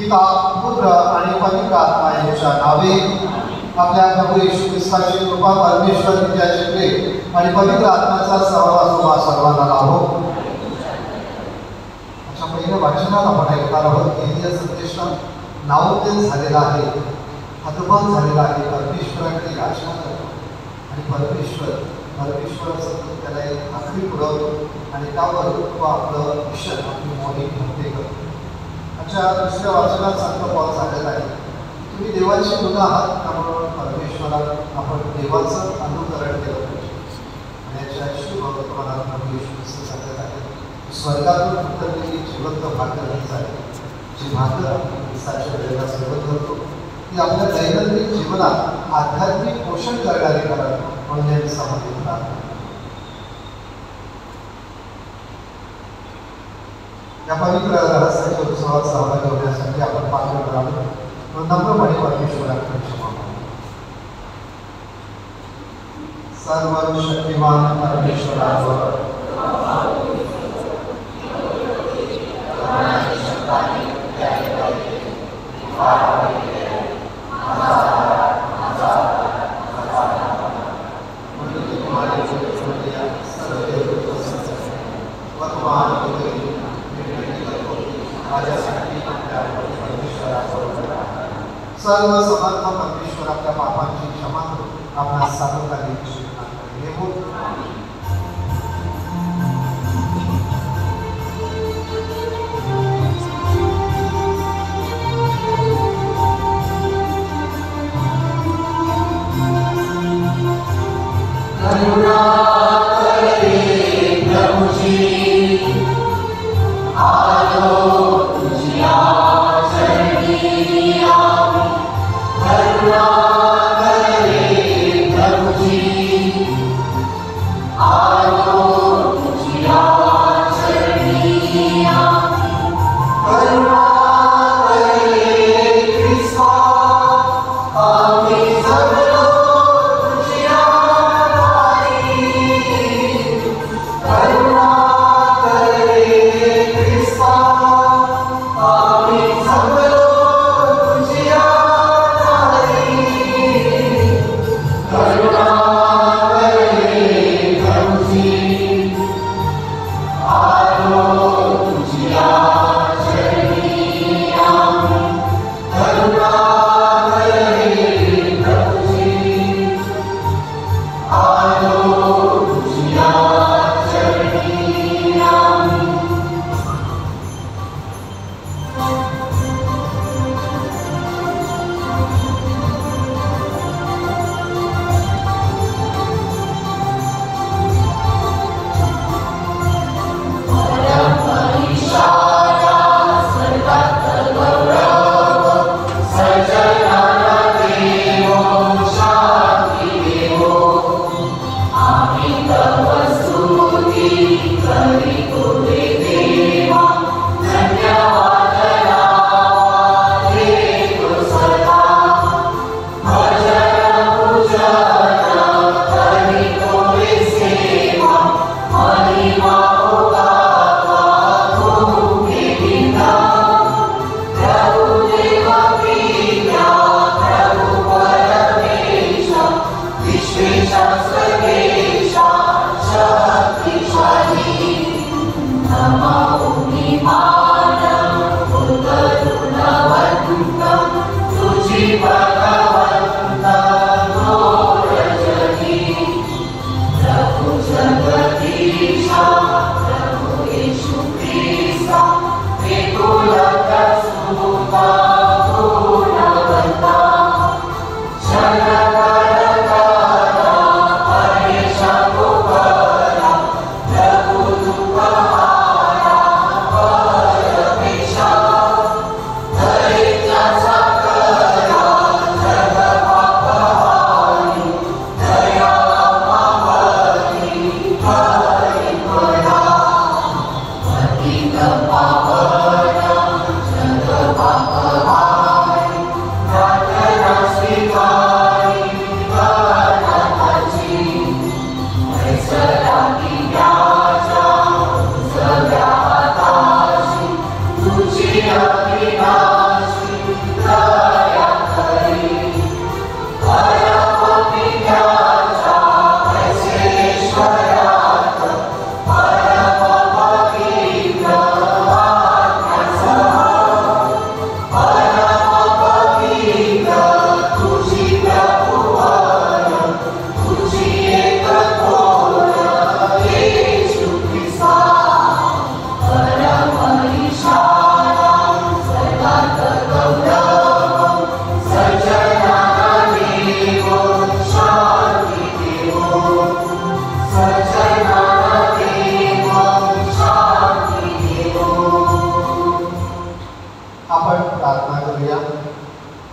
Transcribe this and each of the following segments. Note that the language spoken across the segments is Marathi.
पिता पुत्र आणि पवित्र आत्मा यांच्या नावे आपल्या प्रभू येशू ख्रिस्ताची कृपा परमेश्वर पित्याचे प्रेम आणि पवित्र आत्म्याचा सहवास तुम्हा सर्वांना लाभो. अच्छा, पहिल्या वाचनात आपण ऐकणार आहोत एलिया संदेशा नावतेल झालेला आहे, हतबल झालेला आहे, परमेश्वराकडे याचना करतो आणि परमेश्वराचं त्याला एक खात्री पुरवतो आणि त्यावर तो आपलं मिशन आपली मोहीम भक्ती करतो. अच्छा, दुसऱ्या वाचनात संत पॉल झालेला आहे, तुम्ही देवाची मुलं आहात, त्यामुळे परमेश्वरात आपण देवाचं अनुकरण केलं पाहिजे. आणि याच्या तुम्हाला प्रभू येशू ख्रिस्त सांगत आहे, स्वर्गातून उतरलेली जिवंत भाकर हीच आहे, जी भाकर आपण ख्रिस्ताच्या वेळेला सेवन करतो ती आपल्या दैनंदिन जीवनात आध्यात्मिक पोषण करणारे कारण म्हणून या दिवसामध्ये या पवित्र रहस्याच्या उत्सवात सहभागी होण्यासाठी आपण पात्र करावे नम्रपणे परमेश्वराकडे क्षमा मागू. सर्व शक्तिमान परमेश्वरावर सर्व समर्थ परमेश्वर आपल्या पापांची क्षमा करून आपला सार्वकालिक जीवनाकडे येवो.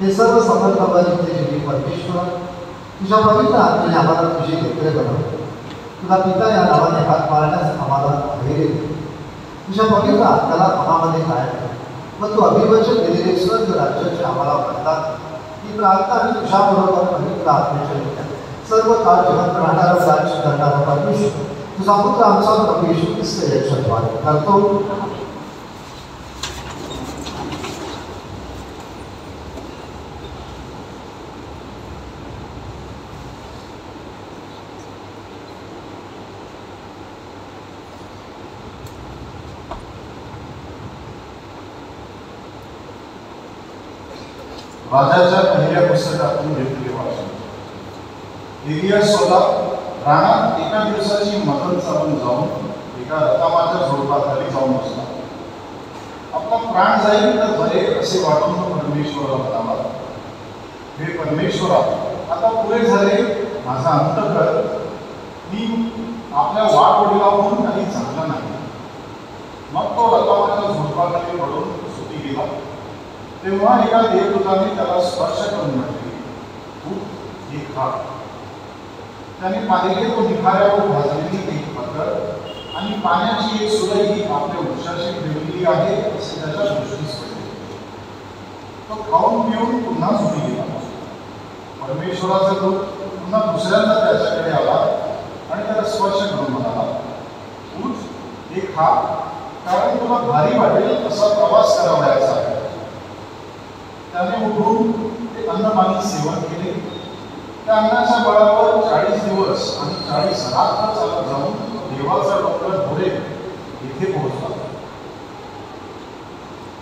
हे सर्व समर्थन तुझे परमेश्वर तुझ्या पवित्र आत्म्याने आम्हाला तुझे लेकरे बनवले. तुला पिता या नावाने हात मारण्यास आम्हाला धैर्य दे. तुझ्या पवित्र आत्म्याला मनामध्ये काय मग तू अभिवचन दिलेले स्वर्ग राज्याचे आम्हाला म्हणतात ही प्रार्थना आणि तुझ्याबरोबर पवित्र आत्म्याच्या सर्व काळ जिवंत राहणारा राज्य करणारा परमेश्वर तुझा पुत्र आमचा प्रभू येशू ख्रिस्त याच्याद्वारे करतो. राजाच्या पहिल्या पुस्तकातून घेतलेले वाचन. एलिया स्वतः रानात एका दिवसाची मदत चालून जाऊन एका रतामाच्या झोपाखाली जाऊन बसला. आपला प्राण जाईल तर बरे असे वाटून परमेश्वराला म्हणाला, हे परमेश्वरा, आता पुरे झाले, माझा अंत कर. मी आपल्या वाटवडीला होऊन काही चांगला नाही. मग तो रतामाच्या झोपाखाली पडून सुटी गेला. तेव्हा एका देवदूताने त्याला स्पर्श करून म्हटले, उठ, हे खा. त्याने पाहिले तो निखाऱ्यावर भाजलेली एक पत्र आणि पाण्याची एक सुरई आपल्या वृक्षाशी ठेवलेली आहे असे त्याच्या दृष्टीस पडले. तो खाऊन पिऊन पुन्हा सुटी गेला. परमेश्वराचा दूत पुन्हा दुसऱ्यांदा त्याच्याकडे आला आणि त्याला स्पर्श करून म्हणाला, उठ, हे खा, कारण तुला भारी वाटेल असा प्रवास करावयाचा आहे. त्याने उठून ते अन्नपाणी सेवन केले. त्या अन्नाच्या बळावर 40 दिवस आणि 40 रात्र चालत जाऊन देवाचा डोंगर होरे येथे पोहोचला.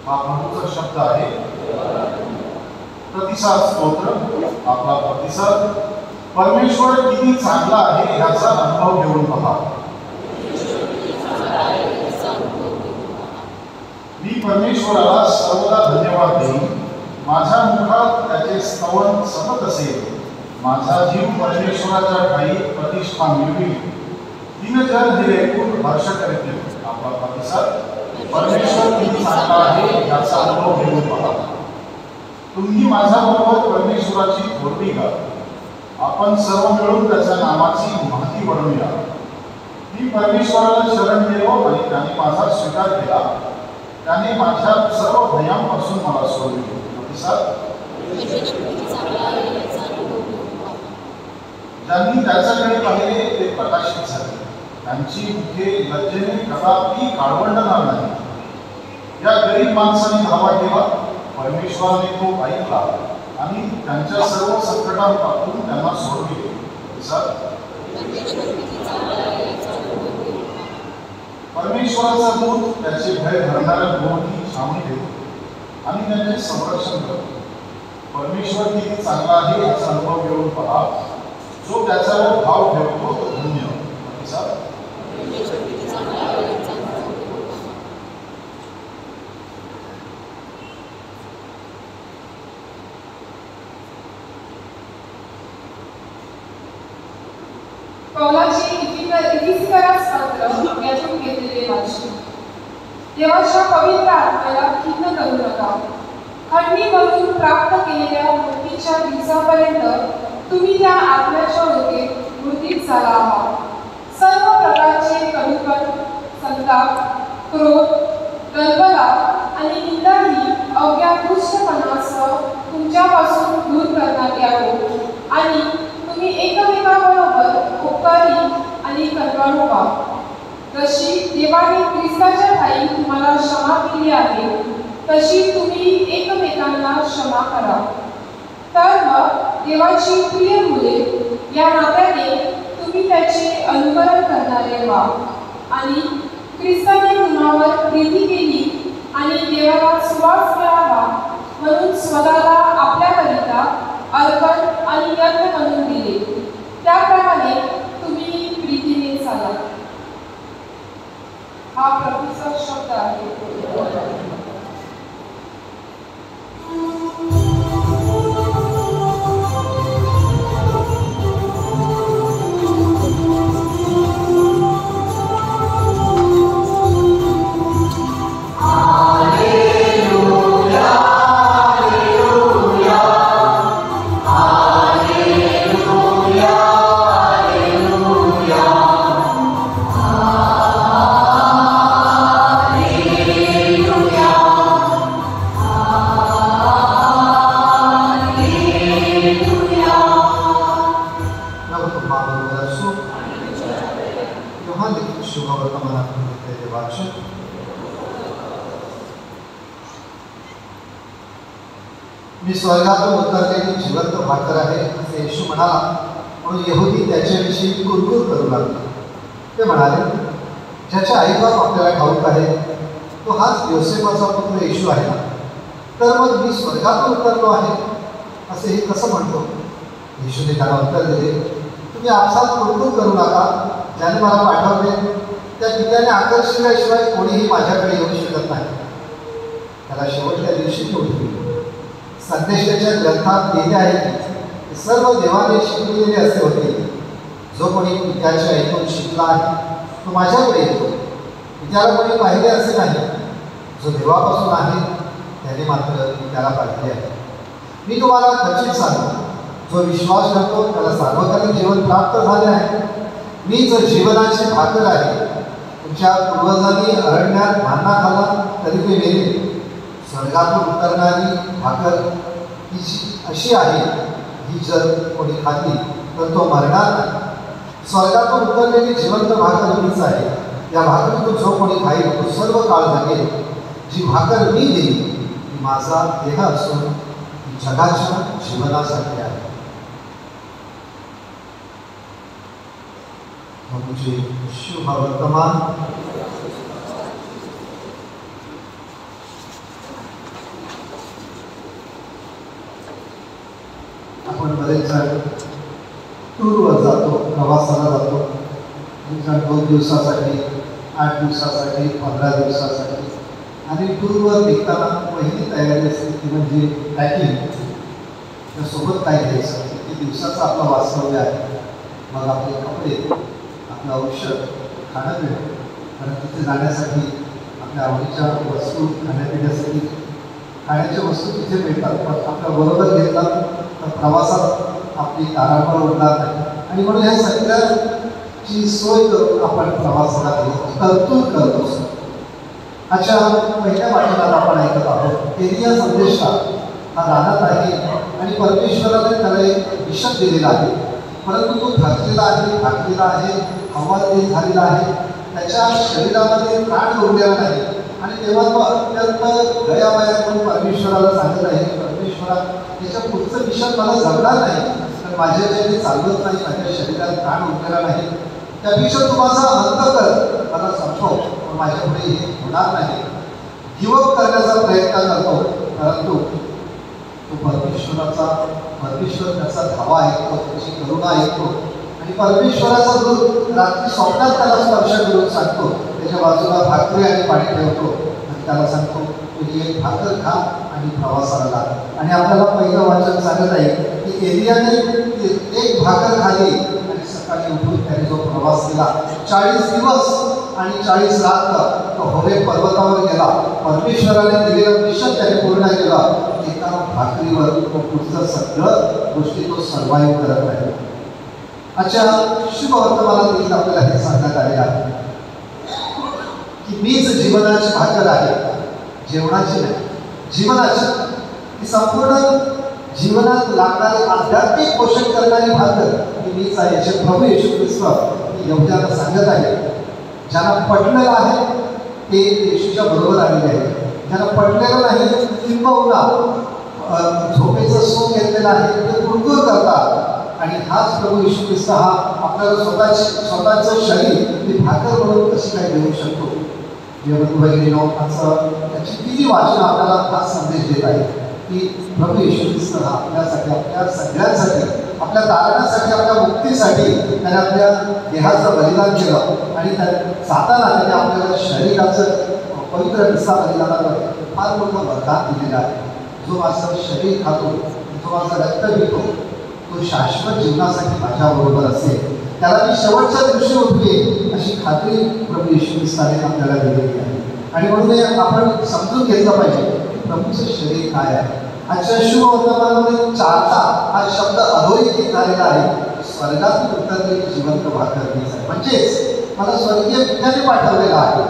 हा प्रभूचा शब्द आहे. प्रतिसाद स्तोत्र. आपला प्रतिसाद. परमेश्वर किती चांगला आहे याचा अनुभव घेऊन पहा. मी परमेश्वराला सर्वदा धन्यवाद देईन. माझ्या मुखात त्याचे स्तवन सतत असेल. माझा जीव परमेश्वराच्या ठाई प्रतिष्ठा मिळवी. दीनजन हे ऐकून हर्ष करतील. आपला प्रतिसाद. परमेश्वर किती चांगला आहे याचा अनुभव घेऊन पहा. तुम्ही माझ्याबरोबर परमेश्वराची थोरवी गा. आपण सर्व मिळून त्याच्या नामाची महती बनवूया. मी परमेश्वराला शरण गेलो आणि त्याने माझा स्वीकार केला. त्याने माझ्या सर्व भयांपासून मला सोडविले. ज्यांनी त्याच्याकडे पाहिले ते प्रकाशित झाले. त्यांची मुखे लज्जेने कदापि काळवंडणार नाही. या गरीब माणसाने धावा केला. परमेश्वराने तो ऐकला आणि त्यांच्या सर्व संकटांपासून त्यांना सोडविले. परमेश्वराचा दूत त्याचे भय धरणाऱ्या भोवती छावणी देतो आणि त्यांचे संरक्षण करतो. परमेश्वर किती चांगला आहे याचा अनुभव घेऊन पहा. जो त्याच्यावर भाव ठेवतो तो धन्य. पौलाची इफिसिकरास पत्र यातून घेतलेले वाचन. देवाच्या पवित्र आत्म्याला खिन्न करू नका. खंडणी म्हणून प्राप्त केलेल्या मुक्तीच्या दिवसापर्यंत तुम्ही त्या आत्म्याच्या ओळखीत वृत्तीत झाला आहात. सर्व प्रकारचे कडूपण, संताप, क्रोध, गलबला आणि निंदा ही अज्ञात दुष्टपणासह तुमच्यापासून दूर करण्यात यावं आणि तुम्ही एकमेकांबरोबर उपकारी आणि कणखर व्हा. जशी देवाने ख्रिस्ताच्या ठाई तुम्हाला क्षमा केली आहे तशी तुम्ही एकमेकांना क्षमा करा. तर मग देवाची प्रिय मुले या नात्याने तुम्ही त्याचे अनुकरण करणारे व्हा आणि ख्रिस्ताने तुम्हावर प्रीती केली आणि देवाला सुवास मिळावा म्हणून स्वतःला आपल्याकरिता अर्पण आणि यज्ञ म्हणून दिले. त्याप्रमाणे तुम्ही प्रीतीने चाला. हा प्रभूचा शब्द आहे. Hallelujah, hallelujah. शुभवर्तमानातून घेतलेले वाचन. मी स्वर्गातून उतरलेली जिवंत भाकर आहे असे येशू म्हणाला, म्हणून यहुदी त्याच्याविषयी कुरकुर करू लागले. ते म्हणाले, ज्याचे आईबाप आपल्याला ठाऊक आहे तो हाच योसेफाचा पुत्र येशू आहे ना, तर मग मी स्वर्गातून उतरलो आहे असे हे कसं म्हणतो? येशूने त्याला उत्तर दिले, तुम्ही आपसात कुरकुर करू नका. ज्याने मला पाठवले त्या पित्याने आकर्षल्याशिवाय कोणीही माझ्याकडे येऊ शकत नाही. त्याला शेवटच्या दिवशी ती उठली. संदेशाच्या ग्रंथात लिहिले आहे की सर्व देवाने शिकविलेले असे होते, जो कोणी पित्याचे ऐकून शिकला आहे तो माझ्याकडे येतो. पित्याला कोणी पाहिले असे नाही. जो देवापासून आहे त्याने मात्र पित्याला पाहिले आहे. मी तुम्हाला खचित सांगतो, जो विश्वास करतो त्याला सार्वकालिक जीवन प्राप्त झाले आहे. मीच जीवनाची भाकर आहे. तुमच्या पूर्वजांनी अरण्यात मान्ना खाल्ला तरी ते मेले. स्वर्गातून उतरणारी भाकर ही अशी आहे, ही जर कोणी खाल्ली तर तो मरणार नाही. स्वर्गातून उतरलेली जिवंत भाकर मीच आहे. या भाकरीतून जो कोणी खाईल तो सर्व काळ जगेल. जी भाकर मी देईन ती माझा देह असून ती जगाच्या जीवनासाठी आहे. म्हणजे शुभ वर्तमान. आपण बरेच जण टूरवर जातो, प्रवासाला जातो. जण 2 दिवसासाठी, 8 दिवसासाठी, 15 दिवसासाठी. आणि टूरवर निघताना पहिली तयारी असते ती म्हणजे पॅकिंग. त्यासोबत काय घ्यायचं, किती दिवसाचं आपलं वास्तव्य आहे. मग आपले कपडे, आपलं औषध, खाणं पिणं. कारण तिथे जाण्यासाठी आपल्या आवडीच्या वस्तू, खाण्यापिण्यासाठी खाण्याच्या वस्तू तिथे मिळतात. पण आपल्या बरोबर घेतला तर प्रवासात आपली तारांबळ उडणार नाही. आणि म्हणून ह्या सगळ्याची सोय करून आपण प्रवासाला तरतूद करतो. अच्छा, पहिल्या वाचनात आपण ऐकत आहोत, एलिया संदेशा हा राहत आहे आणि परमेश्वराने त्याला एक विषय दिलेला आहे. परंतु तो थकलेला आहे, थाकलेला आहे, हवालदिल झालेला आहे. त्याच्या शरीरामध्ये प्राण उरलेला नाही. आणि तेव्हा तो अत्यंत गयावया म्हणून परमेश्वराला सांगत आहे, परमेश्वरा त्याच्या पुढचं विषय मला जगणार नाही, तर माझ्या ज्याने चालवत नाही, माझ्या शरीरात प्राण उरलेला नाही. त्यापेक्षा तू माझा अंत कर, मला संपव, पण माझ्यापुढे हे होणार नाही. गिवअप करण्याचा प्रयत्न करतो, परंतु तो परमेश्वर त्याचा धावा ऐकतो, त्याची करुणा ऐकतो. आणि परमेश्वराचा दूत रात्री स्वप्नात त्याला स्पर्श करून सांगतो, त्याच्या बाजूला भाकरी आणि पाणी ठेवतो आणि त्याला सांगतो, तुझी एक भाकर खा आणि प्रवासाला लाग. आणि आपल्याला पहिलं वाचन सांगत आहे की एलियाने एक भाकर खाली आणि सकाळी उठून त्याने जो प्रवास केला, 40 दिवस आणि 40 रात्र तो होरेब पर्वतावर गेला. परमेश्वराने दिलेलं मिशन त्याने पूर्ण केलं. एका भाकरीवर तो पुढचं सगळं गोष्टी तो सर्वाईव्ह करत आहे. अच्छा, शुभ वर्तमानात देखील आपल्याला हे सांगण्यात आले आहे की मीच जीवनाची भाकर आहे. जेवणाची नाही, जीवनाची. ही संपूर्ण जीवनात लागणारे आध्यात्मिक पोषण करणारी भाकर ही मीच आहे. याचे प्रभू येशू ख्रिस्त यहुद्यांना सांगत आहे. ज्यांना पटलेलं आहे ते येशूच्या बरोबर आलेले आहे. ज्यांना पटलेलं नाही, किंबहुना झोपेचं सुख घेतलेलं आहे, ते कुरकुर करतात. आणि हाच प्रभू येशू ख्रिस्त हा आपल्याला स्वतःचं शरीर ती भाकर म्हणून कशी काय देऊ शकतो. त्याची किती वाचन आपल्याला हा संदेश देत आहे की प्रभू येशू ख्रिस्त हा आपल्यासाठी, आपल्या सगळ्यांसाठी, आपल्या तारणासाठी, आपल्या मुक्तीसाठी त्याने आपल्या देहाचं बलिदान केलं. आणि साताना त्याने आपल्याला शरीराचं पवित्र दिसा बलिदानावर फार मोठं वरदान दिलेलं आहे. जो माझं शरीर खातो, जो माझं रक्त पितो, तो शाश्वत जीवनासाठी माझ्याबरोबर असेल. त्याला मी शेवटच्या दिवशी उठले अशी खात्री प्रभू येशू ख्रिस्ताने आपल्याला दिलेली आहे. आणि म्हणून आपण समजून घेतलं पाहिजे की प्रभूचं शरीर काय आहे. आजच्या शुभ वर्तमानामध्ये चारता हा शब्द अधोरेखित झालेला आहे. स्वर्गातून उतरलेली जिवंत भाकर मीच आहे. म्हणजेच मला स्वर्गीय पित्याने पाठवलेला आहे.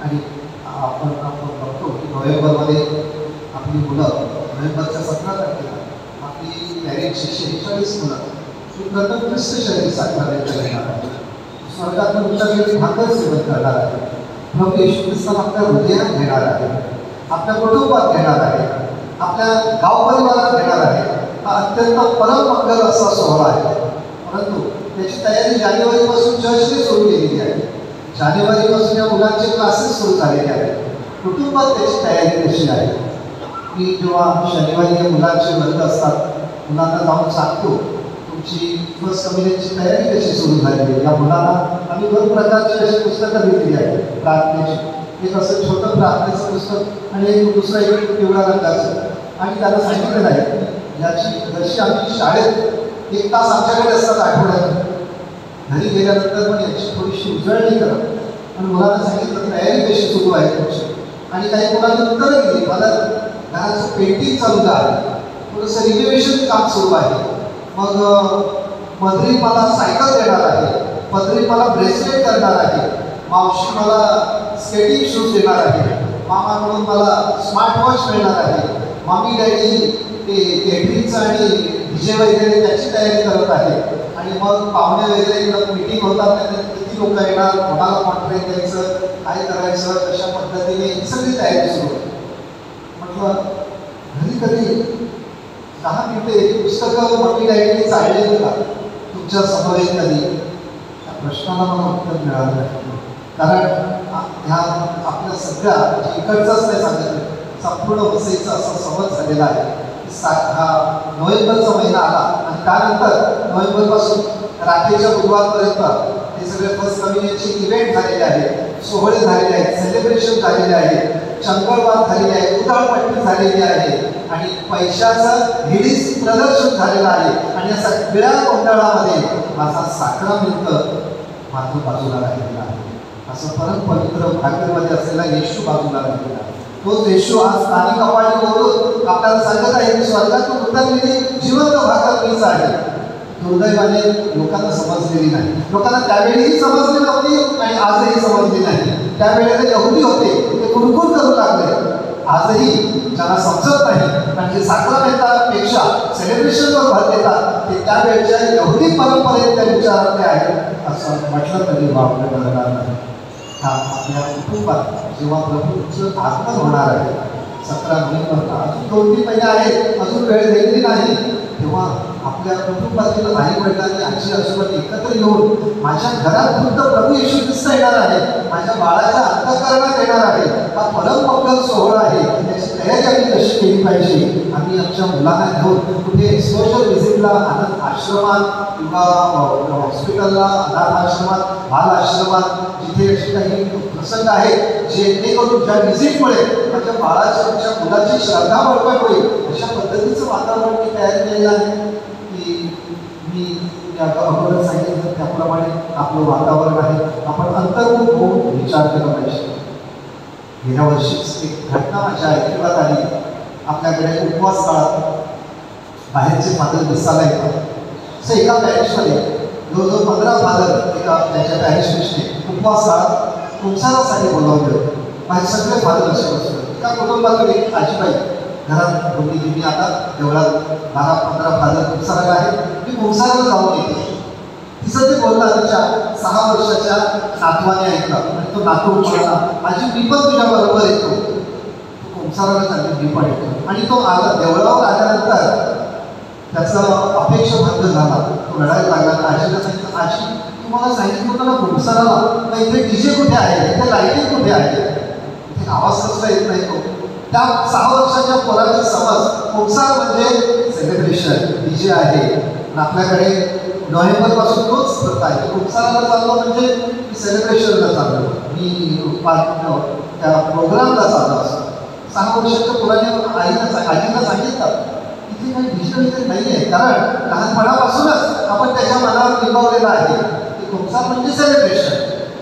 आणि आपण बघतो की नोव्हेंबरमध्ये आपली मुलं, नोव्हेंबरच्या 17 तारखेला आपली मॅरेजची 46 मुलं प्रथम ख्रिस्त शरीर साकारण्यात येणार आहे. स्वर्गातून उतरलेली भाकर सेवन करणार आहे. प्रभू येशू ख्रिस्त आपल्या हृदयात घेणार आहे, आपल्या कुटुंबात घेणार आहे, आपल्या गाव परिवारात घेणार आहे. हा अत्यंत परममंगल असा सोहळा आहे. परंतु त्याची तयारी जानेवारीपासून चर्चने सुरू केलेली आहे. जानेवारीपासून या मुलांचे क्लासेस सुरू झालेले आहेत. कुटुंबात त्याची तयारी कशी आहे? मी जेव्हा शनिवारी या मुलांचे वर्ग असतात, मुलांना जाऊन सांगतो तुमची फर्स्ट कम्युनिटीची तयारी कशी सुरू झाली आहे. या मुलांना आम्ही दोन प्रकारची अशी पुस्तकं दिलेली आहेत प्रार्थनेची. एक असं छोटं प्रार्थनेचं पुस्तक आणि एक दुसरं एक पिवळ्या रंगाचं. आणि त्याला सांगितलेलं आहे याची जशी आम्ही शाळेत 1 तास आमच्याकडे असतात आठवड्यात, घरी गेल्यानंतर पण याची थोडीशी उजळणी करा. आणि मुलांना सांगितलं तयारी कशी सुरू आहे तुमची. आणि काही मुलांनी उत्तरं दिली, मला घराचं पेंटिंग चालू आहे, थोडंसं रिनोव्हेशन काम सुरू आहे, मग मदरी मला सायकल देणार आहे, पदरी मला ब्रेसलेट करणार आहे, मावशी मला स्केटिंग शूज देणार आहे, मामाकडून मला स्मार्ट वॉच मिळणार आहे, मामी डॅडी ते कॅटरिंगचं आणि डीजे वगैरे त्याची तयारी करत आहे. आणि मग पाहुणे वगैरे मीटिंग होतात, किती लोक येणार, कोणाला कॉन्ट्रॅक्ट द्यायचं, काय करायचं, कशा पद्धतीने सगळी तयारी सुरू आहे. म्हटलं घरी कधी 10 मिनिटे पुस्तकं मम्मी डॅडीने चाललेली का तुमच्या समोर येत कधी? त्या प्रश्नाला मला उत्तर मिळालं नाही. कारण ह्या आपल्या सगळ्या इकडचाच नाही सांगितलं, संपूर्ण वसईचा असा संवाद झालेला आहे. हा नोव्हेंबरचा महिना आला आणि त्यानंतर नोव्हेंबरपासून राखेच्या बुधवारपर्यंत हे सगळे फर्स्ट कम्युनिटीचे इव्हेंट झालेले आहेत, सोहळे झालेले आहेत, सेलिब्रेशन झालेले आहे, चंगळवाद झालेली आहे, उधळपट्टी झालेली आहे आणि पैशाचं हिडीस प्रदर्शन झालेलं आहे. आणि या सगळ्या मंडळामध्ये माझा साक्रामेंट माझं बाजूला राहिलेला आहे. असं परम पवित्र भाकरीमध्ये असलेला येशू बाजूला राहिलेला आहे. तोच येशू आज स्थानिक कपाळीवरून आपल्याला सांगत आहे की स्वर्गातून उतरलेली जिवंत भाकर मीच आहे. दुर्दैवाने लोकांना समजलेली नाही. लोकांना त्यावेळीही समजली नव्हती आणि आजही समजली नाही. त्यावेळेला यहुदी होते, ते कुरकुर करू लागले. आजही ज्यांना समजत नाही म्हणजे साक्रामेंटापेक्षा सेलिब्रेशनवर भर देतात ते त्यावेळेच्या यहुदी परंपरेत त्या विचारातले आहेत असं म्हटलं तरी वापरलं करणार नाही. हा आपल्या कुटुंबात जेव्हा प्रभूचं आगमन होणार आहे 17 नोव्हेंबरला, अजून 2-3 महिने आहेत, अजून वेळ दिलेली नाही, तेव्हा आपल्या कुटुंबातील आई वडिलांनी आजी आजोबांनी एकत्र येऊन माझ्या घरात फक्त प्रभू येशू ख्रिस्त येणार आहे, माझ्या बाळाच्या अंतःकरणात येणार आहे, हा परममंगल सोहळा आहे. त्याची तयारी आम्ही कशी केली पाहिजे? आम्ही आमच्या मुलांना घेऊन कुठे एक्सपोजर व्हिजिटला, अनाथ आश्रमात किंवा हॉस्पिटलला, अनाथ आश्रमात, बाल आश्रमात जिथे असे काही प्रसंग आहेत जेणेकरून ज्या व्हिजिटमुळे माझ्या बाळाच्या, आमच्या मुलाची श्रद्धा बळकट होईल अशा पद्धतीचं वातावरण मी तयार केलेलं आहे. की मी या अगोदर सांगितलं त्याप्रमाणे आपलं वातावरण आहे. आपण अंतर्मुख होऊन विचार केला पाहिजे. गेल्या वर्षीच एक घटना माझ्या ऐकण्यात आली. आपल्याकडे उपवास काळात बाहेरचे फादर दिसायला येतात. असं एका पॅरिशमध्ये जवळजवळ 15 फादर एका त्यांच्या पॅरिश मिशने उपवास काळात पुंसारासाठी बोलावले. माझे सगळे फादर असे बसले. एका कुटुंबातून एक आजीबाई घरात बोलली की मी आता देवळात 12-15 फादर पुंसाराला आहे, मी पुंसाराला जाऊन येते. तिचं ते बोलणं तिच्या 6 वर्षाच्या नातवाने ऐकलं आणि तो नातू म्हणाला, आजी मी पण तुझ्याबरोबर येतो. तो पुंसाराला चालले, मी पण येतो. आणि तो आला. देवळावर आल्यानंतर त्याचा अपेक्षाभंग झाला. तो रडायला लागला. आजीला सांगितलं, आजी तुम्हाला सांगितलं होतं ना पुंसाराला, मग इथे डीजे कुठे आहे, इथे लाईटिंग कुठे आहे, इथे आवाज कसला येत नाही. तो त्या 6 वर्षाच्या पोराची समज पुंसार म्हणजे सेलिब्रेशन, डीजे आहे. आणि आपल्याकडे नोव्हेंबरपासून तोच प्रथा आहे. पुंसाराला चाललो म्हणजे मी सेलिब्रेशनला चाललो, मी त्या प्रोग्रामला चाललो असं. 6 वर्षाच्या पोराने आजीला सांगितलं इथे काही डीजे वगैरे नाही आहे, कारण लहानपणापासूनच आपण त्याच्या मनावर निभावलेलं आहे की पुंसार म्हणजे सेलिब्रेशन,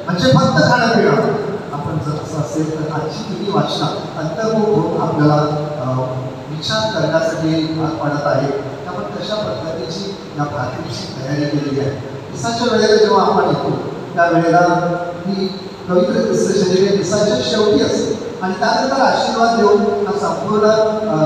म्हणजे फक्त खाणं पिणं. आपण जर असं असेल तर आजची किती वाचना अंतर्मुख होऊन आपल्याला विचार करण्यासाठी भाग पडत आहे. आपण कशा पद्धतीची या भाकरीची तयारी केलेली आहे. दिसाच्या वेळेला जेव्हा आपण येतो त्यावेळेला ही पवित्र ख्रिस्त शरीर दिसाच्या शेवटी असते आणि त्यानंतर आशीर्वाद देऊन हा संपूर्ण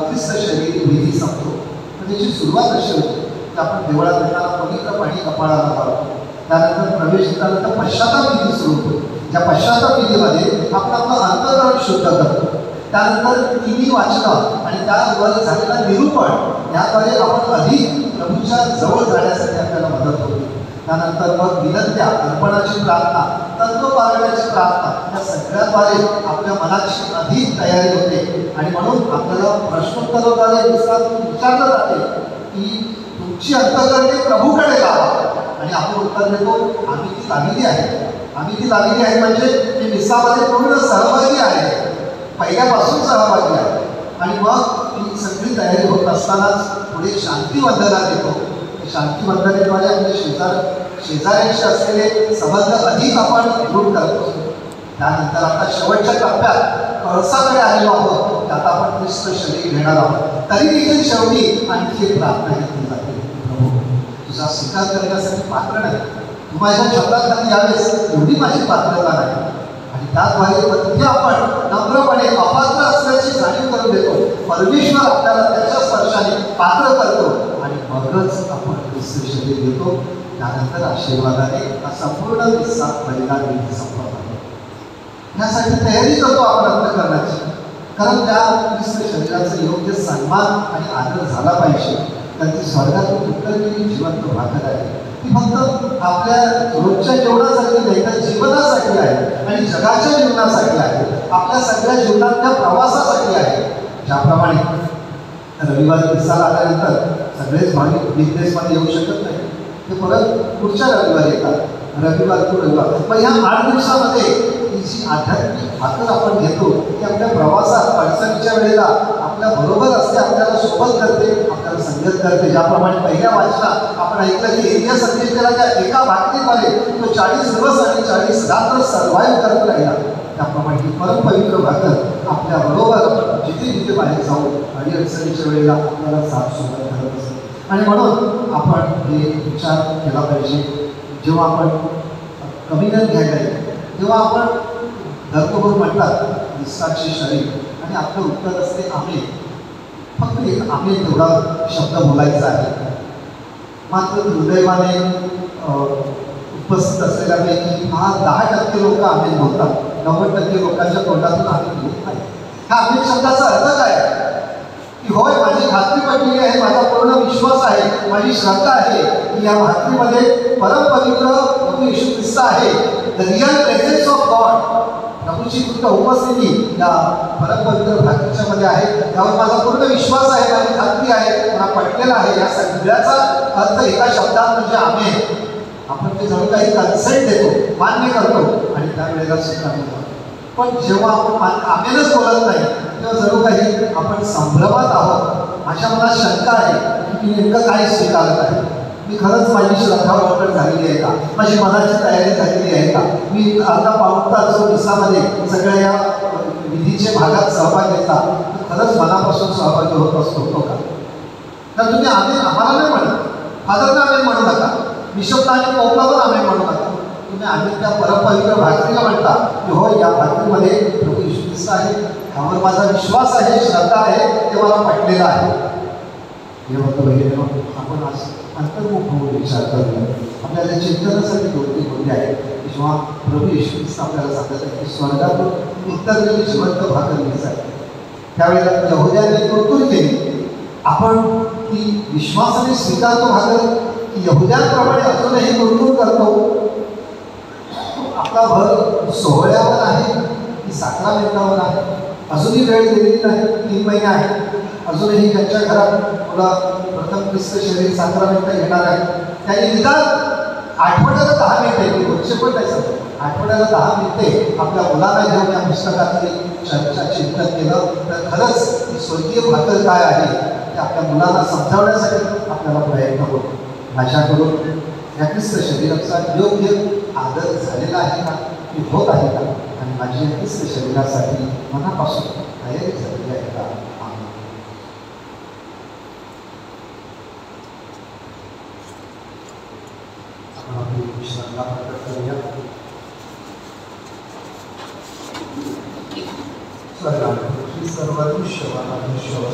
ख्रिस्त शरीर विधी संपतो. पण त्याची सुरुवात अशी होती की आपण देवळात येताना पवित्र पाणी कपाळाला लावतो. त्यानंतर प्रवेश झाल्यानंतर पश्चाताप विधी सुरू होतो. ज्या पश्चाताप विधीमध्ये आपण आपलं अंतःकरण शुद्ध करतो. त्यानंतर तिन्ही वाचनं आणि त्याद्वारे झालेलं निरूपण याद्वारे आपण अधिक प्रभूच्या जवळ जाण्यासाठी आपल्याला मदत होते. त्यानंतर मग विनंत्या, अर्पणाची प्रार्थना, तत्वपालनाची प्रार्थना या सगळ्याद्वारे आपल्या मनाची अधिक तयारी होते. आणि म्हणून आपल्याला प्रश्नोत्तराद्वारे विचारलं जाते की तुमची अंतःकरणे प्रभूकडे लावा. आणि आपण उत्तर देतो आम्ही ती लागलेली आहे. आम्ही ती लागलेली आहे म्हणजे मी मिसामध्ये पूर्ण सहभागी आहे, पहिल्यापासून सहभागी आहे. आणि मग ही सगळी तयारी होत असतानाच पुढे शांती वंदना देतो. शांती वंदनेद्वारे आपले शेजाऱ्यांशी असलेले संबंध अधिक आपण दृढ करतो. त्यानंतर आता शेवटच्या टप्प्यात कळसाकडे आलेलो आहोत. त्यात आपण ख्रिस्त शरीर घेणार आहोत. तरी देखील शेवटी आणखी एक प्रार्थना घेतली जाते, प्रभू तुझा स्वीकार करण्यासाठी पात्र नाही, तू माझ्या शब्दाखाली यावेळेस एवढी माझी पात्रता नाही. आणि त्याद्वारे तिथे आपण नम्रपणे अपात्र असल्याची जाणीव करून देतो. परमेश्वर आपल्याला त्याच्या स्पर्शाने पात्र करतो आणि मगच आपण ख्रिस्त शरीर घेतो. त्यानंतर आशीर्वादाने हा संपूर्ण किस्सा बलिदान विधी संपत आहे. यासाठी तयारी करतो आपण अंतःकरणाची, कारण त्या ख्रिस्त शरीराचा योग्य सन्मान आणि आदर झाला पाहिजे. कारण ती स्वर्गातून उतरलेली जिवंत भाकर आहे. ती फक्त आपल्या रोजच्या जेवणासाठी नाही तर जीवनासाठी आहे आणि जगाच्या जीवनासाठी आहे, आपल्या सगळ्या जीवनातल्या प्रवासासाठी आहे. ज्याप्रमाणे रविवारी दिसायला आल्यानंतर सगळेच भाविक बिझनेसमध्ये येऊ शकत नाही, ते परत पुढच्या रविवारी येतात. रविवार टू रविवार. मग ह्या 8 दिवसामध्ये ही जी आध्यात्मिक भाकर आपण घेतो ती आपल्या प्रवासात अडचणीच्या वेळेला आपल्या बरोबर असते, आपल्याला सोबत करते, आपल्याला संगत करते. ज्याप्रमाणे पहिल्या वाचनात आपण ऐकलं की एलिया संदेश दिला त्या एका भाकरीद्वारे तो 40 दिवस आणि 40 रात्र सर्व्हाइव्ह करत राहिला. त्याप्रमाणे ही परमपवित्र भाकर आपल्या बरोबर जिथे जिथे बाहेर जाऊ अडचणीच्या वेळेला आपल्याला साथ सोबत करत असते. आणि म्हणून आपण हे विचार केला पाहिजे. जेव्हा आपण कमिलन घ्यायला येतो तेव्हा आपण धर्मगुरू म्हणतात निस्साक्षी शरीर आणि आपलं उत्तर असते आम्ही. फक्त एक आम्ही तेवढा शब्द बोलायचा आहे. मात्र दुर्दैवाने उपस्थित असलेल्यापैकी 10% लोक आम्ही बोलतात, 90% लोकांच्या तोंडातून आम्ही बोलत नाही. ह्या आम्ही शब्दाचा अर्थ काय की होय माझी खात्री पटलेली आहे, माझा पूर्ण विश्वास आहे, माझी श्रद्धा आहे की या भाकरीमध्ये परमपवित्र प्रभू येशू ख्रिस्त आहे. The real presence of God, प्रभूची फक्त उपस्थिती या परमपवित्र भाकरीच्या मध्ये आहे. त्यावर माझा पूर्ण विश्वास आहे, माझी खात्री आहे, मला पटलेला आहे. या सगळ्याचा अर्थ एका शब्दात म्हणजे आम्ही. आपण ते जणू काही कन्सेंट देतो, मान्य करतो आणि त्यावेळेला सुद्धा होतो. पण जेव्हा आपण आमेनच बोलत नाही तेव्हा जणू काही आपण संभ्रमात आहोत. माझ्या मनात शंका आहे की मी नेमकं काय स्वीकारत आहे, मी खरंच माझी श्रद्धा प्रकट झालेली आहे का, माझी मनाची तयारी झालेली आहे का, मी अर्धा पाऊण तास जो दिवसामध्ये सगळ्या या विधीचे भागात सहभाग घेतला तर खरंच मनापासून सहभागी होत असतो का. तर तुम्ही आम्ही आम्हाला नाही म्हणत, फादरला आम्ही म्हणू नका, बिशपला आणि पौला पण आम्ही म्हणू नका. तुम्ही आम्ही त्या परमपवित्र भाकरीला म्हणता की हो या भाकरीमध्ये प्रभू येशू ख्रिस्त आहे, त्यावर माझा विश्वास आहे, श्रद्धा आहे, ते मला पटलेलं आहे. आपण आज अंतर्मुख होऊन विचार करूया. आपल्याला चिंतनासाठी 2-3 मुद्दे आहेत की जेव्हा प्रभू येशू ख्रिस्त आपल्याला सांगत आहे की स्वर्गातून उतरलेली जिवंत भाकर घ्यायसाठी त्यावेळेला यहुद्यांनी तुरतूर केली. आपण ती विश्वासाने स्वीकारतो भाकर की यहुद्यांप्रमाणे अजूनही तुरतूर करतो. आपला भर सोहळ्यावर आहे की साक्रामेंटावर आहे. अजूनही वेळ दिलेली नाही, 3 महिने आहेत. अजूनही त्यांच्या घरात मुलं प्रथम ख्रिस्त शरीर साक्रामेंट घेणार आहे. त्यांनी निदान आठवड्याला 10 मिनिटे रोजचे पण त्याचं आठवड्याला 10 मिनिटे आपल्या मुलांना घेऊन या पुस्तकातली चर्चा चिंतन केलं तर खरंच ही स्वर्गीय भाकर काय आहे ते आपल्या मुलांना समजावण्यासाठी आपल्याला प्रयत्न होतो. माझ्याकडून या ख्रिस्त शरीराचा योग्य आदर झालेला आहे का, की होत आहे का, आणि माझी या ख्रिस्त शरीरासाठी मनापासून तयारी झालेली आहे का. आपण आपली श्रद्धा प्रकट करूया. स्वर्गातील सर्व दृश्य परमेश्वर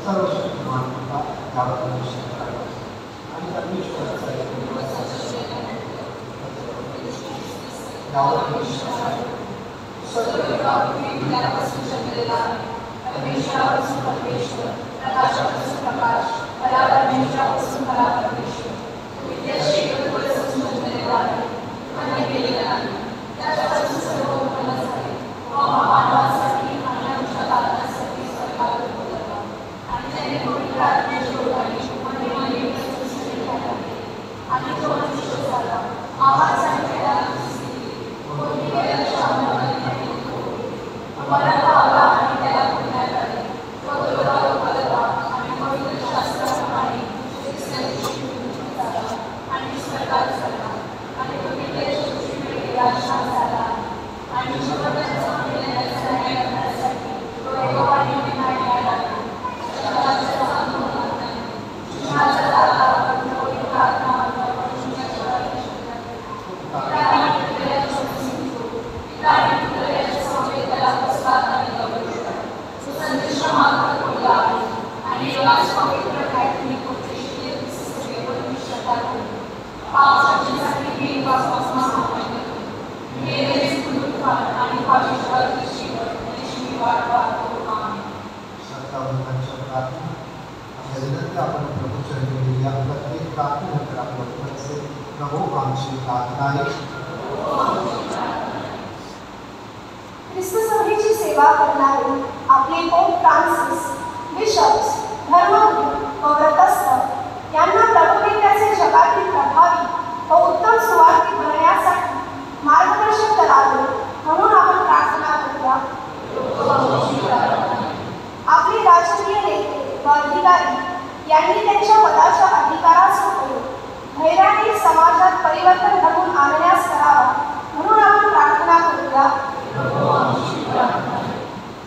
सर्वशक्तिमान आणि परमेश्वराचा एक यावर सर्वपासून जन्मलेला आहे. परमेश्वरापासून परमेश्वर, प्रकाशापासून प्रकाश, फला परमेश्वरापासून फला परमेश्वर. विद्याशी एकत्वापासून जन्मलेला आहे, अन्य केलेला नाही. त्याच्यापासून सर्व उत्पन्न झाले. मानवासाठी आणि आमच्या काळासाठी स्वर्गावर उतरला. आणि त्याने पवित्र आत्म्याची ओढावली आणि सृष्टी केली. आणि तो मनुष्य झाला. आवाज आणि त्याला मला पावला आणि त्याला पुण्यात आले. तो लोकाला आणि पवित्र शास्त्राप्रमाणे आणि स्वर्गात झाला. आणि तो सृष्टीकडे गेला शांत झाला. आणि जीवनाचा न्याय करण्यासाठी तो एकोपाने न्याय द्यायला लागला. आपण प्रभूचरणी या प्रत्येक प्रार्थनेनंतर आपण उत्तरचे प्रभू आमची प्रार्थना आहे. ख्रिस्त सभेची सेवा करणारे आपले पोप फ्रान्सिस, बिशप्स, धर्मगुरू व व्रतस्थ यांना प्रभूने त्याचे जगातील प्रभावी व उत्तम सुवार्थी बनण्यासाठी मार्गदर्शन करावे म्हणून आपण प्रार्थना करूया. आपले राजकीय नेते व अधिकारी यांनी त्यांच्या पदाच्या अधिकाराचा उपयोग धैर्याने समाजात परिवर्तन घडवून आणण्यास करावा म्हणून आपण प्रार्थना करूया.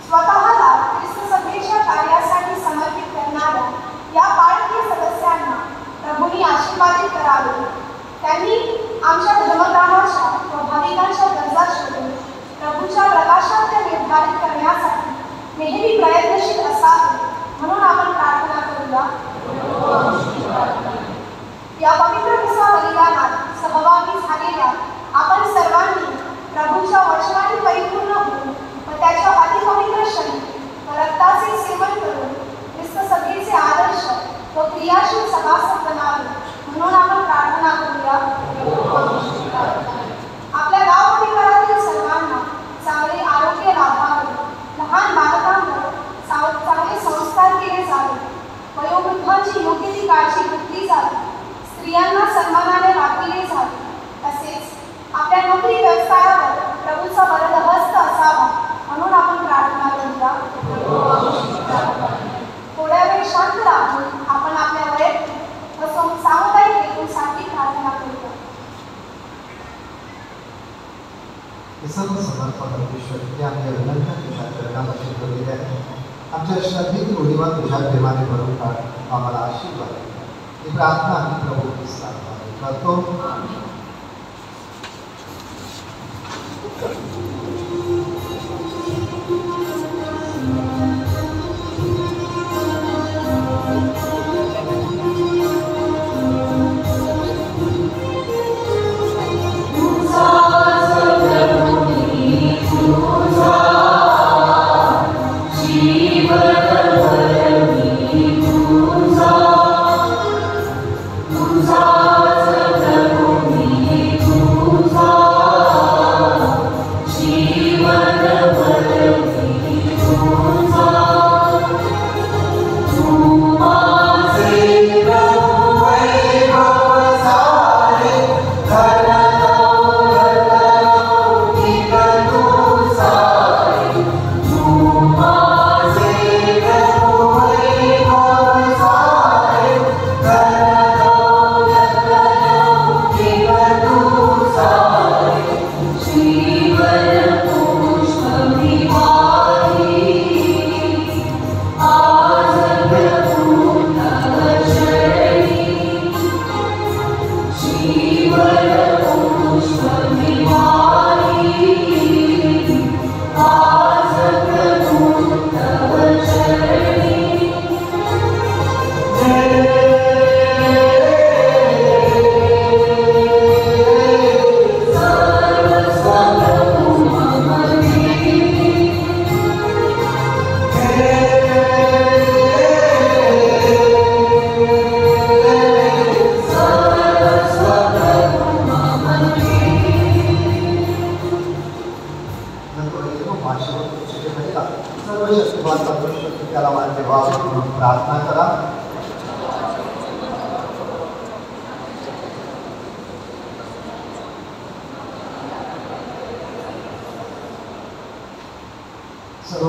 स्वतःला ख्रिस्त सभेच्या कार्यासाठी समर्पित करणाऱ्या या पालखी सदस्यांना प्रभूंनी आशीर्वादित करावे. त्यांनी आमच्या धर्मग्रामाच्या व भाविकांच्या गरजा शोधून प्रभूच्या प्रकाशात निर्धारित करण्यासाठी नेहमी प्रयत्नशील असावे म्हणून आपण प्रार्थना करूया. या पवित्र मिसा बलिदानात सहभागी झालेल्या आपण सर्वांनी प्रभूच्या वचनाने परिपूर्ण होऊन व त्याच्या अतिपवित्र शरीर व रक्ताचे सेवन करून ख्रिस्त सभेचे आदर्श व क्रियाशील सभासद बनावे म्हणून आपण प्रार्थना करूया. आपल्या गाव परिवारातील सर्वांना चांगले आरोग्य लाभावे, लहान बालकांवर चांगले संस्कार केले जावे, वयोवृद्धांची योग्य ती काळजी घेतली जावी, स्त्रियांना सन्मानाने वागविले जावे, तसेच आपल्या नोकरी व्यवसायावर प्रभूचा वरद हस्त असावा म्हणून आपण प्रार्थना करूया. थोड्या वेळ शांत राहून आपण आपल्या वैयक्तिक व सामुदायिक हेतूंसाठी प्रार्थना करूया. हे सर्व समर्पण परमेश्वर हे आमच्या विनंत्या तुझ्या चरणापाशी ठेवलेले आहे. आमच्या श्रद्धेत रूढीवर तुझ्या प्रेमाने भरून काढ, आम्हाला आशीर्वाद दे. ही प्रार्थना आम्ही प्रभू ख्रिस्ताद्वारे करतो. तुझा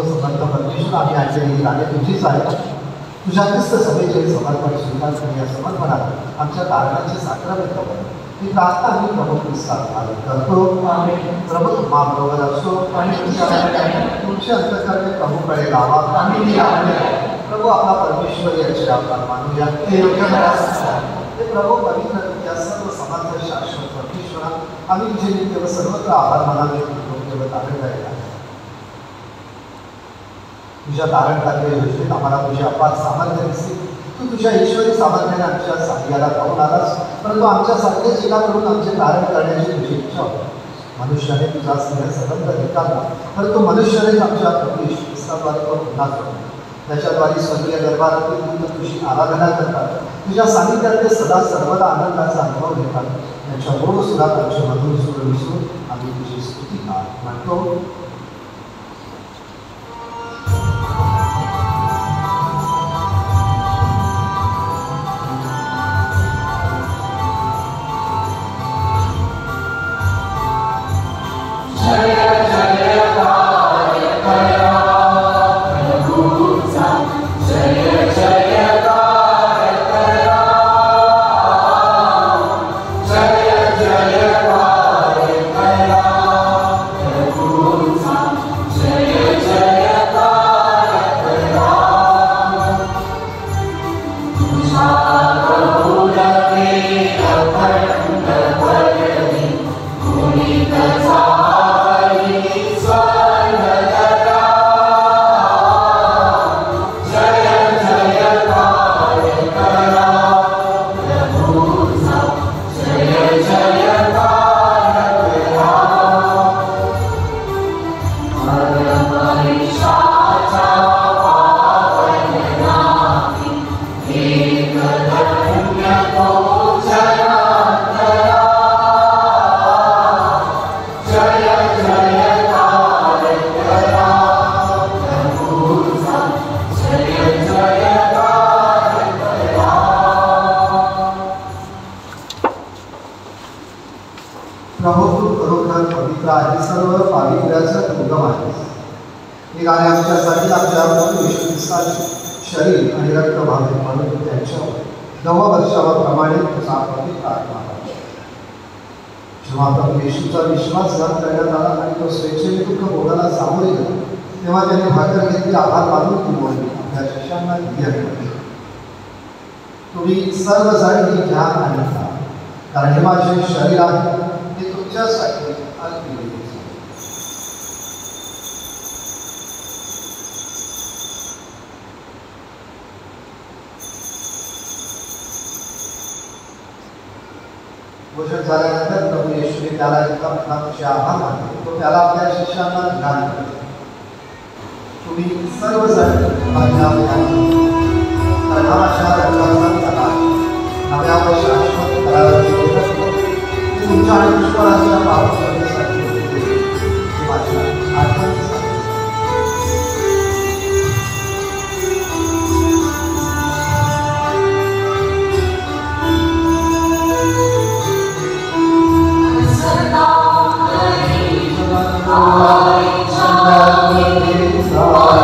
समर्थ परमेश्वर आम्ही आणलेली गाणे तुझीच आहे. तुझ्या ख्रिस्त सभेचे समर्पण स्वीकार करून या समर्पणात आमच्या तारणाचे साक्रमेंट बन. ही प्रार्थना आम्ही प्रभू ख्रिस्तात करतो. प्रभू तुम्हाबरोबर असो. तुमचे अंतकरणे प्रभूकडे लावा. प्रभू आपला परमेश्वर याचे आपण मानूया. हे प्रभू पवित्र या सर्व समर्थ शाश्वत परमेश्वरा आम्ही तुझे नित्य व सर्वत्र आभार मानावे. योग्य व तारण करायला तुझ्या तारण कार्य योजनेत आम्हाला तुझे अपार सामर्थ्य दिसते. तू तुझ्या ईश्वरी सामर्थ्याने आमच्या साह्याला धावून आलास. परंतु आमच्यासारखे एकाकडून आमचे तारण करण्याची तुझी इच्छा होती. मनुष्याने तुझा स्नेह संबंध निकालला, परंतु मनुष्यानेच आमच्या प्रभू येशू ख्रिस्ताद्वारे तो पुन्हा करतो. त्याच्याद्वारे स्वर्गीय दरबारातील दूत तुझी आराधना करतात. तुझ्या सानिध्यात ते सदा सर्वदा आनंदाचा अनुभव घेतात. त्यांच्या गोड सुरात आमचे मधुर सूर विसरून आम्ही तुझी स्तुती म्हणतो. शरीर आणि रक्त व्हावे म्हणून त्यांच्यावर 9 वर्षावर प्रमाणित तुझा पवित्र आत्मा जेव्हा प्रभू येशूचा विश्वासघात करण्यात आला आणि तो स्वेच्छेने दुःख भोगाला सामोरे गेला, तेव्हा त्याने भाकर घेतली, आभार मानून ती बोलली, आपल्या शिष्यांना दिली आणि तुम्ही सर्वजण ही घ्या आणि खा, कारण हे माझे शरीर आहे, ते तुमच्यासाठी अर्पण केले. भोजन झाल्यानंतर प्रभू येशूने त्याला एका पुन्हा आभार मानले. तो त्याला आपल्या शिष्यांना ज्ञान करतो. तुम्ही सर्वजण माझ्या कारण हा माझ्या रक्ताचा तलाव नव्या व शाश्वत कराराचे तुमच्या आणि पुष्कळाच्या पाप करण्यासाठी माझ्या आठवण Oh,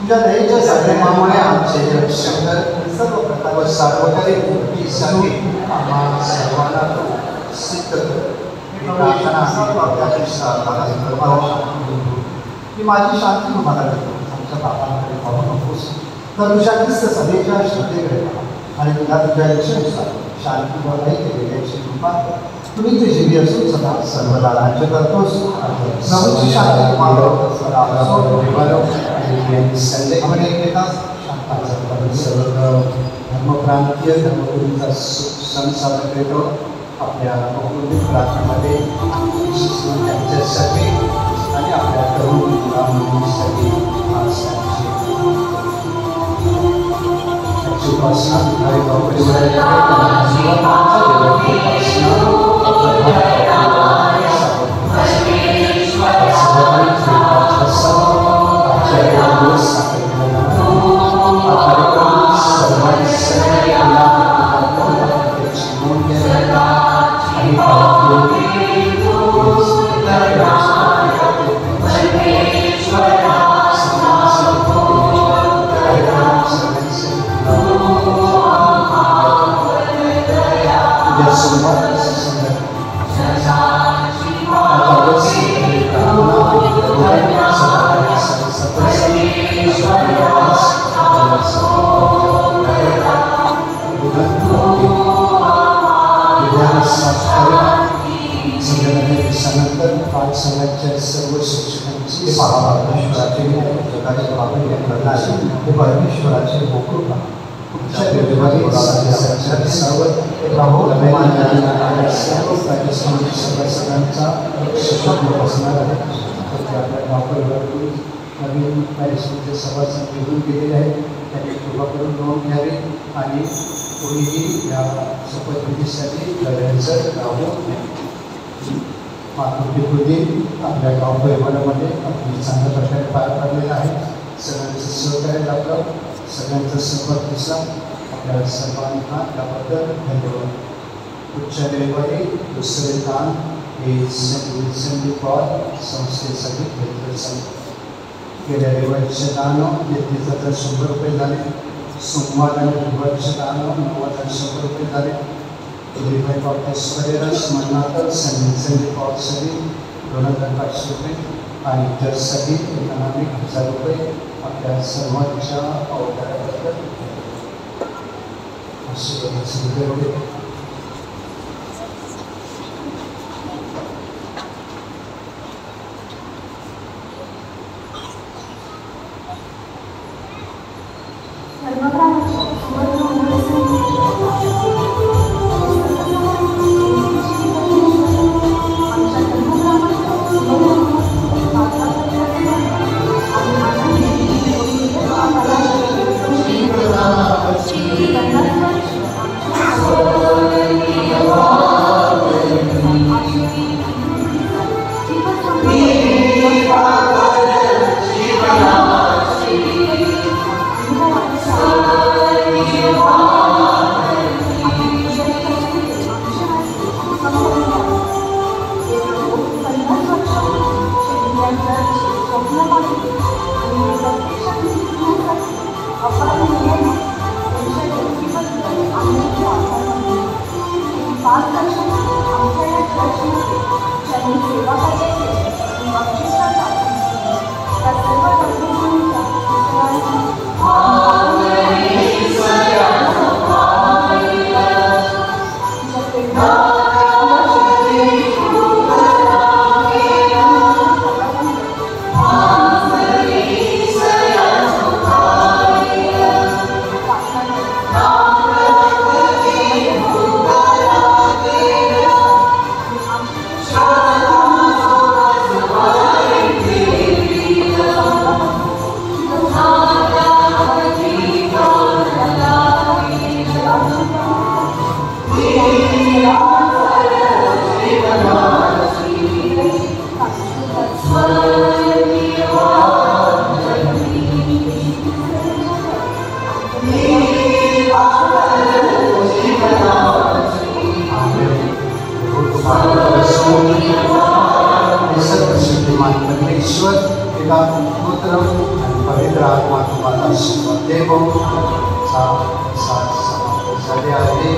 तुझ्या दयेच्या संयमामुळे आमचे रक्षण सर्व प्रकार व सार्वकालिक मुक्तीसाठी आम्हा सर्वांना तू सिद्ध कर. मी माझी शांती तुम्हाला देतो. आमच्या बापांकडे पाहू नकोस, तर तुझ्या ख्रिस्त सभेच्या श्रद्धेकडे पहा आणि तुला तुझ्या इच्छेनुसार शांती व ऐक्याची कृपा कर. तुम्ही ते जीवी असून सदा सर्वदा राज्य करतोस. प्रभूची शांती तुम्हाला आपण एकमेकांना सर्व धर्मप्रांतीय धर्मगुरूंचा सण साजरा करतो. आपल्या प्रार्थनेमध्ये त्यांच्यासाठी आणि आपल्या तरुण मुलामुलींसाठी उपासना समाजाच्या सर्व शिक्षकांची परमेश्वराचे जगाचे वापर करणारे हे परमेश्वराचे गोकृपा सर्व सगळ्यांचा असणार आहे. आपल्या गावकरी नवीन पॅरिसमध्ये सभासद निवडून गेलेले आहेत. त्यांनी कृपा करून नोंद घ्यावी आणि कोणीही या शपथविधीसाठी गैरहजर राहू नये. मातृकृती आपल्या गाव परिवारामध्ये आपली चांगल्या प्रकारे पार पाडलेला आहे. सगळ्यांचं सहकार्य लाभलं, सगळ्यांचा सहभाग दिसला. आपल्या सर्वांना त्याबद्दल धन्यवाद. पुढच्या रविवारी दुसरे दान हे सेंट पॉल संस्थेसाठी घेतलं जातं. गेल्या रविवारीचे दान 33,100 रुपये झाले. सोमवार आणि रविवारचे दान 9,100 रुपये झाले. Divine Baptist स्मरणार्थ सेंट पॉलसाठी 2,500 रुपये आणि चर्चसाठी एकानामी 1,000 रुपये आपल्या सर्वांच्या अवताराबद्दल आशीर्वादाचे होते. स्वप्न आशीर्वाद देव समाप्त झाले आहे.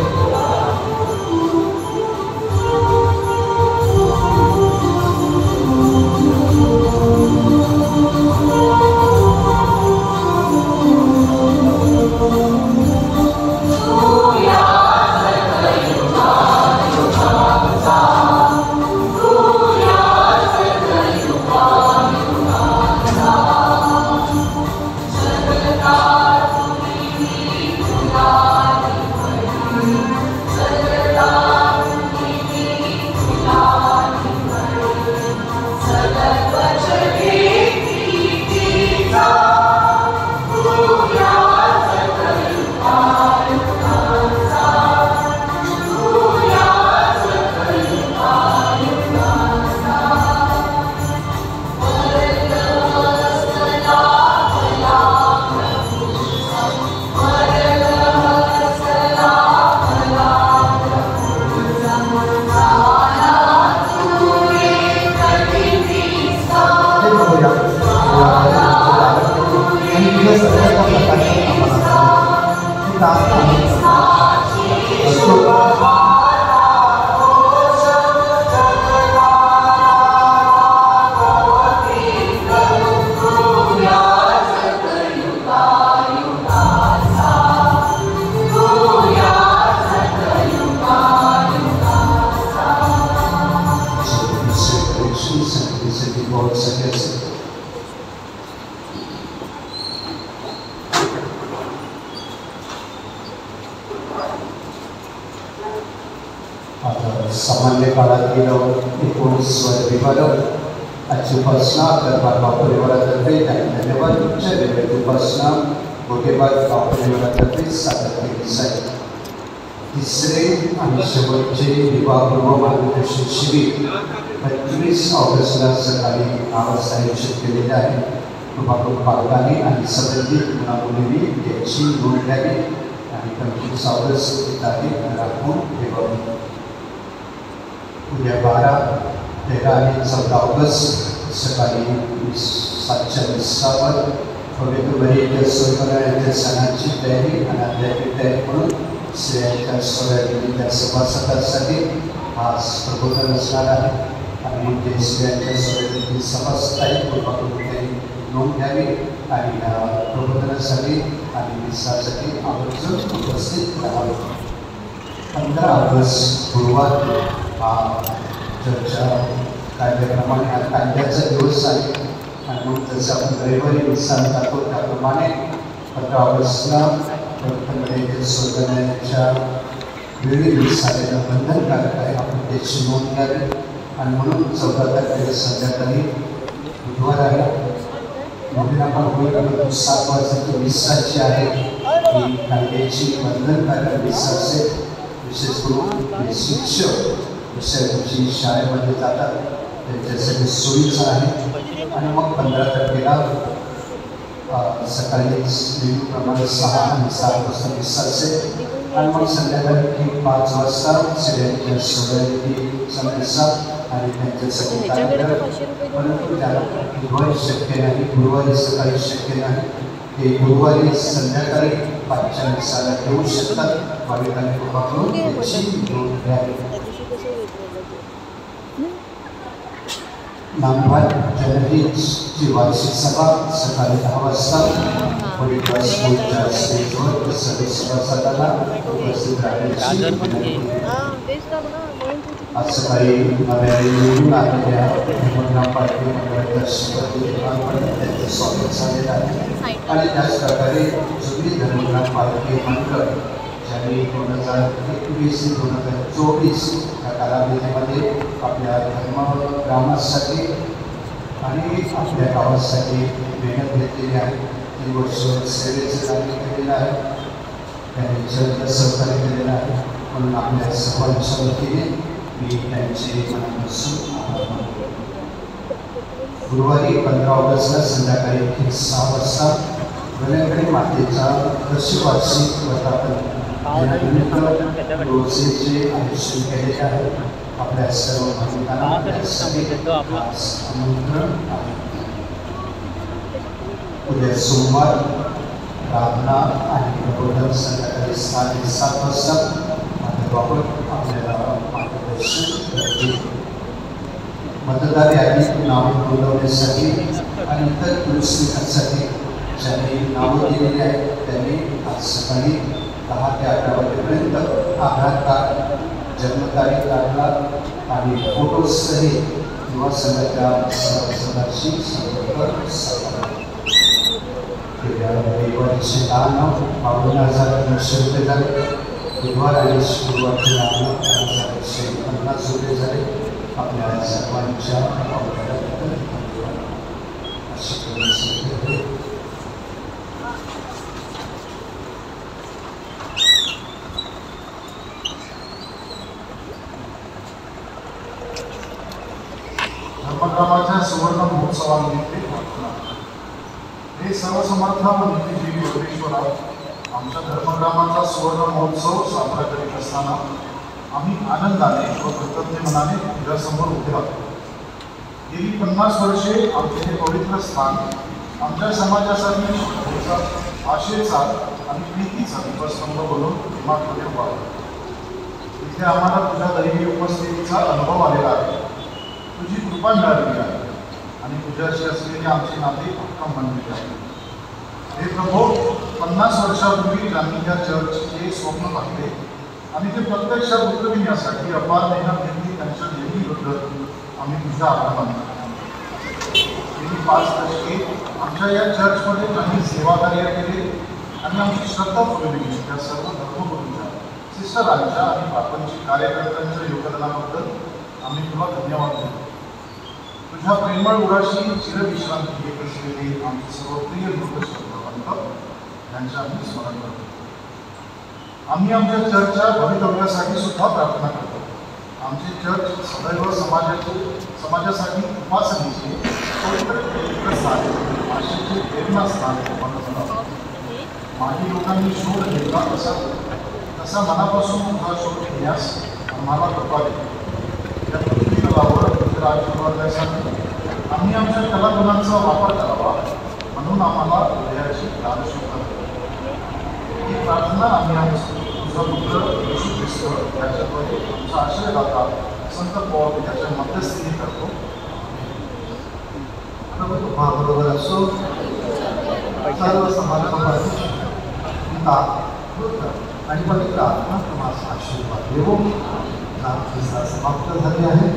सामान्य काळातील 19 विभाग आजची उपासना दरबार परिवारातर्फे धन्यवाद उच्च लेवलची उपासना गोटेबाग परिवारातर्फे सादर केली जाईल. तिसरे आणि शेवटचे विवाहपूर्व मार्गदर्शन शिबिर 25 ऑगस्टला सकाळी 9 वाजता आयोजित केलेले आहे. कृपाकरून पालकांनी आणि संबंधित मुलामुलींनी याची नोंद घ्यावी आणि 25 ऑगस्ट ही तारीख राखून ठेवावी. उद्या 12, 13 आणि 14 ऑगस्ट सकाळी 7:20 पवित्र मरियेच्या सूर्यनारायणाच्या सणाची तयारी आणि आध्यात्मिक तयारी म्हणून स्त्रियांच्या सोहळ्याच्या सभासदांसाठी आज प्रबोधन असणार आहे. आणि ते स्त्रियांच्या सोहळ्यातील सभासदाही कृपाकरून त्यांनी नोंद घ्यावी आणि प्रबोधनासाठी आणि विसासाठी आवर्जून उपस्थित राहावे. 15 ऑगस्ट गुरुवार हा चर्चा कायद्याप्रमाणे हा कायद्याचा दिवस आहे आणि मग जसं आपण रविवारी विसार जातो त्याप्रमाणे 15 ऑगस्टला स्वर्गनारायणाच्या वेळी विसाराला बंधनकारक आहे. आपण त्याची नोंद घ्यावी आणि म्हणून 14 तारखेला संध्याकाळी बुधवार आहे. म्हणून आपण होईल 7 वाजताची विसाची आहे ही कायद्याची बंधनकारक विसार असेल. विशेष करून शिक्षक विषयाची शाळेमध्ये जातात त्यांच्यासाठी सोयीचं आहे. आणि मग 15 तारखेला सकाळी नेहमीप्रमाणे 6 आणि 7 वाजता विसार असेल आणि मग संध्याकाळी 5 वाजता स्त्रियांच्या सोहळ्याची संदेशा आणि त्यांच्यासाठी कार्यक्रम. परंतु त्याला बुधवारी शक्य नाही, गुरुवारी सकाळी शक्य नाही. ते गुरुवारी संध्याकाळी 5च्या विसाला येऊ शकतात. भाविकांनी कृपा करून याची नोंद घ्यावी. नामभात जनहितची वार्षिक सभा सकाळी 10 वाजता वडील स्कूलच्या स्टेजवर सर्व सभासदांना उपस्थित राहण्याची विनंती. आज सकाळी नव्याने निवडून आलेल्या ग्रामपालिका मंडळाच्या त्यांचं स्वागत झालेलं आहे. आणि त्याच प्रकारे जुनी धर्मग्रामपालिका मंडळ ज्यांनी 2021 ते 2024 या कालावधीमध्ये आपल्या धर्मग्रामासाठी आणि आपल्या गावासाठी मेहनत घेतलेली आहे. 3 वर्ष सेवेचं कार्य केलेलं आहे. त्यांनी जग सहकार्य केलेलं आहे. म्हणून आपल्या सर्वांच्या वतीने मी त्यांचे मनापासून आभार मानतो. गुरुवारी 15 ऑगस्टला संध्याकाळी 6 वाजता गणेकडे मातेचा दशवार्षिक वर्धापन दिनानिमित्त रोजेचे आयोजन केलेले आहे. आपल्या सर्व भाविकांना आमंत्रण आहे. उद्या सोमवार प्रार्थना आणि प्रबोधन संध्याकाळी 7:30 वाजता माध्यमाबाबत आपल्याला मार्गदर्शन करतील. मतदार यादीत नाव नोंदवण्यासाठी आणि इतर दुरुस्तीसाठी ज्यांनी नावं दिलेली आहेत त्यांनी आज सकाळी 10 ते 11 वाजेपर्यंत आधार कार्ड, जन्मतारीख दाखला आणि फोटोसहित युवा संघाच्या सदस्यांशी संपर्क साधा. गेल्या रविवारीचे दान 52,300 रुपये झाले. बुधवार आणि सुरुवातीला 11,150 रुपये झाले. आपल्या सर्वांच्या अवघडाबद्दल धन्यवाद. अशी परिस्थिती धर्मग्रामाच्या सुवर्ण महोत्सवानिमित्त प्रार्थना. हे सर्वसमर्थ व नीतिजीवी योगेश्वरा, आमच्या धर्मग्रामाचा सुवर्ण महोत्सव साजरा करीत असताना आम्ही आनंदाने व कृतज्ञ मनाने तुझ्यासमोर उभे राहतो. गेली 50 वर्षे आमचे हे पवित्र स्थान आमच्या समाजासाठी शुद्धतेचा, आशेचा आणि प्रीतीचा दीपस्तंभ बनून प्रेमाकडे व्हावा. इथे आम्हाला तुझ्या दैवी उपस्थितीचा अनुभव आलेला आहे. तुझी कृपा मिळालेली आहे आणि तुझ्याशी असलेले आमचे नाते भक्कम बनलेले आहे. हे प्रभो, 50 वर्षापूर्वी ज्यांनी या चर्चचे स्वप्न पाहिले आणि ते प्रत्यक्षात उतरविण्यासाठी अपार मेहनत घेतली, त्यांच्या देणगीबद्दल आम्ही तुझा आभार मानतो. गेली 5 दशके आमच्या या चर्चमध्ये त्यांनी सेवाकार्य केले आणि आमची श्रद्धा फुलवली. त्या सर्व धर्मगुरूंच्या, सिस्टरांच्या आणि प्रापंचिक कार्यकर्त्यांच्या योगदानाबद्दल आम्ही तुला धन्यवाद देतो. तुझ्या प्रेमळ उराशी चिरविश्रांती घेत असलेले आमचे सर्व प्रिय लोक श्रद्धावंत यांचे आम्ही स्मरण करतो. आम्ही आमच्या चर्चच्या भवितव्यासाठी सुद्धा प्रार्थना करतो. आमचे चर्च सदैव समाजासाठी उपासनेचे पवित्र स्थान, आशेचे प्रेरणास्थान बनत राहतो. माजी लोकांनी शोध घेतला तसा मनापासून तुझा शोध घेण्यास आम्हाला कृपा देतो. या पृथ्वी तलावर राज्य करण्यासाठी आम्ही आमच्या कलागुणांचा वापर करावा म्हणून आम्हाला हृदयाची दानशुद्ध ही प्रार्थना आम्ही तुझा पुत्र येशू ख्रिस्त याच्याद्वारे आमचा आश्रयदाता संत पौल याच्या मध्यस्थीने करतो. बरोबर असो. सर्व समाजामध्ये पिता, पुत्र आणि पवित्र आत्मा तुम्हाला आशीर्वाद देवो. समाप्त झाले आहे.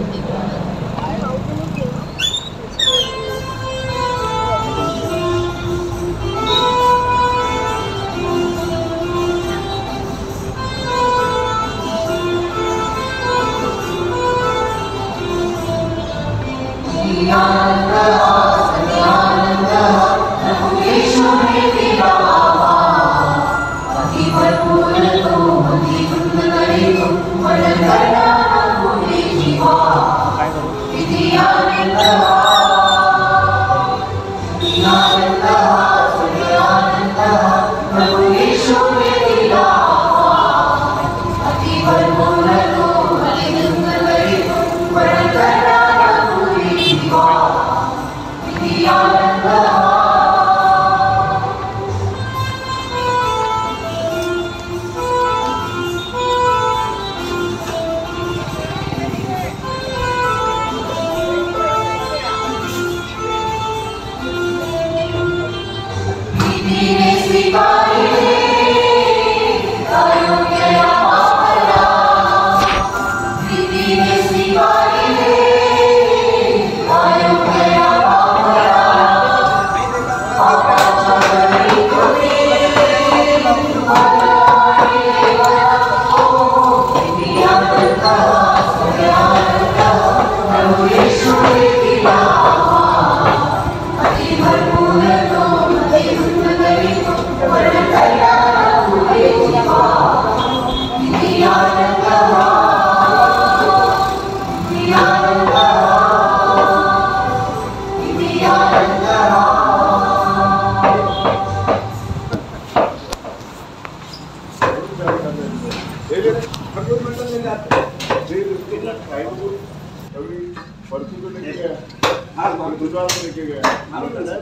दूसरा लेके गया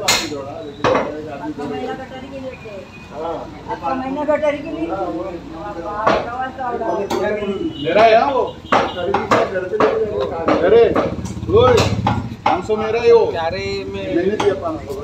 बाकी थोड़ा आधी गेले होते. आता महिना गटारी केली. मेरा है वो अरे ओए 500 मेरा है वो अरे मैं मैंने दिया 500